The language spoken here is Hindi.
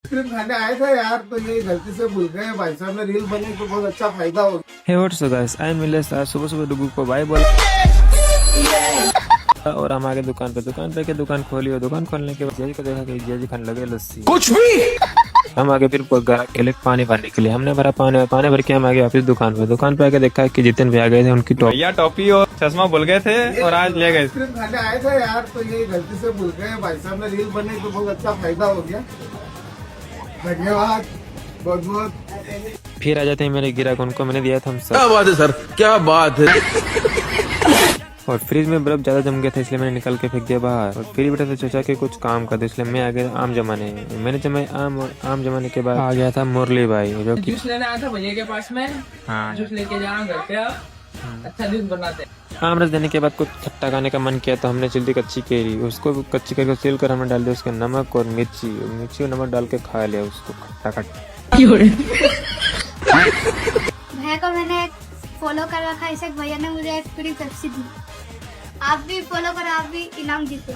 आइसक्रीम खाने आए थे यार, तो ये गलती से भूल गए भाई साहब ने रील बनी तो बहुत अच्छा फायदा हो गया। Hey what's up guys, I am Milesh. आज सुबह सुबह डुगू को बाय बोल और हम आगे दुकान पे के दुकान खोली और दुकान खोलने के बाद जज को देखा कि जज खाने लगे लस्सी कुछ भी। हम आगे फिर के लिए पानी भरने के लिए हमने भरा पानी भर के हम आगे वापस दुकान पे आके देखा कि जितने भी आ गए थे उनकी टोपी और चश्मा भूल गए थे और आज ले गए। आइसक्रीम खाने आए थे यार, तो ये गलती से भूल गए भाई साहब ने रील बनी तो बहुत अच्छा फायदा हो गया। धन्यवाद बहुत बहुत। फिर आ जाते हैं मेरे गिराक, उनको मैंने दिया था हम सब। क्या बात है सर, क्या बात है। और फ्रिज में बर्फ ज्यादा जम गया था इसलिए मैंने निकाल के फेंक दिया बाहर। और फिर बेटा से सोचा कि कुछ काम कर दो, इसलिए मैं आ गया आम जमाने। मैंने आम जमाने के बाद आ गया था मुरली भाई जो कि जूस लेने आया था भैया के पास में। हाँ जूस लेके जाना घर पे, अच्छा जूस बनाते हैं। आम रस देने के बाद कुछ खट्टा खाने का मन किया तो हमने जल्दी कच्ची केरी उसको कच्ची करके सील कर हमने डाल दिया उसके नमक और मिर्ची और नमक डाल के खा लिया उसको खट्टा खट्टा। भैया को मैंने फॉलो कर रखा है, इसे भैया ने मुझे एक फ्री पेप्सी दी। आप भी फॉलो करो, आप भी इनाम जीतो।